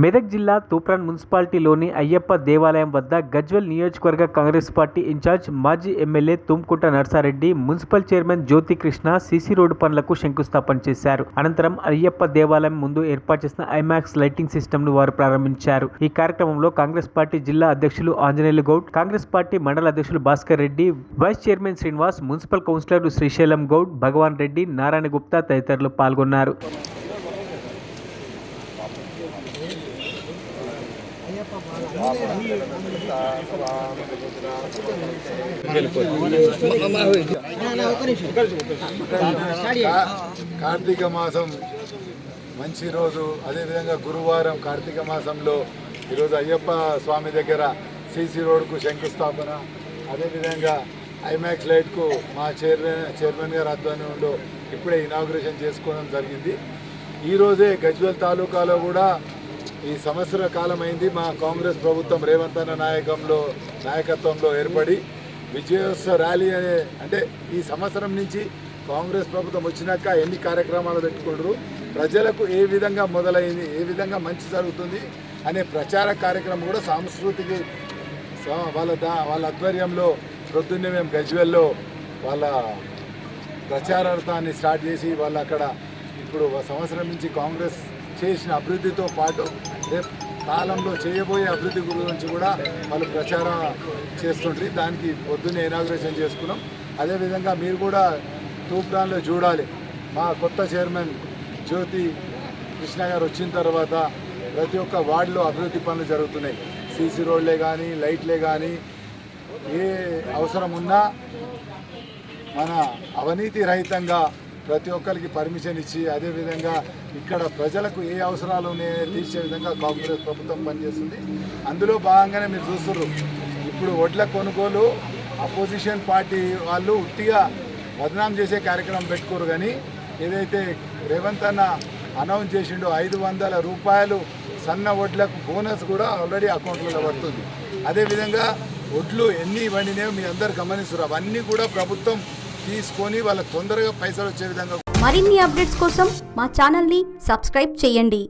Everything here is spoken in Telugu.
మెదక్ జిల్లా తూప్రాన్ మున్సిపాలిటీలోని అయ్యప్ప దేవాలయం వద్ద గజ్వేల్ నియోజకవర్గ కాంగ్రెస్ పార్టీ ఇన్ఛార్జ్ మాజీ MLA Tumkunta Narsareddy municipal chairman Jyothi Krishna CC road పనులకు శంకుస్థాపన చేశారు. అనంతరం అయ్యప్ప దేవాలయం ముందు ఏర్పాటు చేసిన ఐమాక్స్ లైటింగ్ సిస్టమ్ ను వారు ప్రారంభించారు. ఈ కార్యక్రమంలో కాంగ్రెస్ పార్టీ జిల్లా అధ్యక్షులు ఆంజనేయులు గౌడ్, కాంగ్రెస్ పార్టీ మండల అధ్యక్షులు Bhaskar Reddy, vice chairman Srinivas, municipal కౌన్సిలర్లు శ్రీశైలం గౌడ్, భగవాన్ రెడ్డి, నారాయణ గుప్తా తదితరులు పాల్గొన్నారు. కార్తీక మాసం మంచి రోజు, అదేవిధంగా గురువారం కార్తీక మాసంలో ఈరోజు అయ్యప్ప స్వామి దగ్గర సీసీ రోడ్కు శంకుస్థాపన, అదేవిధంగా ఐమాక్స్ లైట్కు మా చైర్మన్ గారి ఆధ్వర్యంలో ఇప్పుడే ఇనాగ్రేషన్ చేసుకోవడం జరిగింది. ఈరోజే గజ్వేల్ తాలూకాలో కూడా ఈ సంవత్సర కాలం అయింది మా కాంగ్రెస్ ప్రభుత్వం రేవంత్ అన్న నాయకత్వంలో ఏర్పడి విజయోత్సవ ర్యాలీ అంటే ఈ సంవత్సరం నుంచి కాంగ్రెస్ ప్రభుత్వం వచ్చినాక ఎన్ని కార్యక్రమాలు పెట్టుకుంటారు, ప్రజలకు ఏ విధంగా మొదలైంది, ఏ విధంగా మంచి జరుగుతుంది అనే ప్రచార కార్యక్రమం కూడా సాంస్కృతిక వాళ్ళ ఆధ్వర్యంలో ప్రొద్దున్నే మేము గజ్వేల్లో వాళ్ళ ప్రచారార్థాన్ని స్టార్ట్ చేసి వాళ్ళు అక్కడ ఇప్పుడు సంవత్సరం నుంచి కాంగ్రెస్ చేసిన అభివృద్ధితో పాటు రేపు కాలంలో చేయబోయే అభివృద్ధి గురించి కూడా వాళ్ళు ప్రచారం చేస్తుంటారు. దానికి పొద్దున్నే ఇనాగ్రేషన్ చేసుకున్నాం. అదేవిధంగా మీరు కూడా తూప్రాన్లో చూడాలి, మా కొత్త చైర్మన్ జ్యోతి కృష్ణ గారు వచ్చిన తర్వాత ప్రతి ఒక్క వార్డులో అభివృద్ధి పనులు జరుగుతున్నాయి. సీసీ రోడ్లే కానీ లైట్లే కానీ ఏ అవసరం ఉన్నా మన అవినీతి రహితంగా ప్రతి ఒక్కరికి పర్మిషన్ ఇచ్చి, అదేవిధంగా ఇక్కడ ప్రజలకు ఏ అవసరాలు ఉన్నాయో తీర్చే విధంగా కాంగ్రెస్ ప్రభుత్వం పనిచేస్తుంది. అందులో భాగంగానే మీరు చూస్తున్నారు, ఇప్పుడు వడ్ల కొనుగోలు అపోజిషన్ పార్టీ వాళ్ళు ఉట్టిగా బదనాం చేసే కార్యక్రమం పెట్టుకోరు, కానీ ఏదైతే రేవంత్ అన్న అనౌన్స్ చేసిండో 500 రూపాయలు సన్న వడ్లకు బోనస్ కూడా ఆల్రెడీ అకౌంట్లలో పడుతుంది. అదేవిధంగా వడ్లు ఎన్ని వండినాయో మీ అందరు గమనిస్తున్నారు, అవన్నీ కూడా ప్రభుత్వం తీసుకొని వాళ్ళకి తొందరగా పైసలు వచ్చే విధంగా. మరిన్ని అప్డేట్స్ కోసం మా ఛానల్ని సబ్స్క్రైబ్ చేయండి.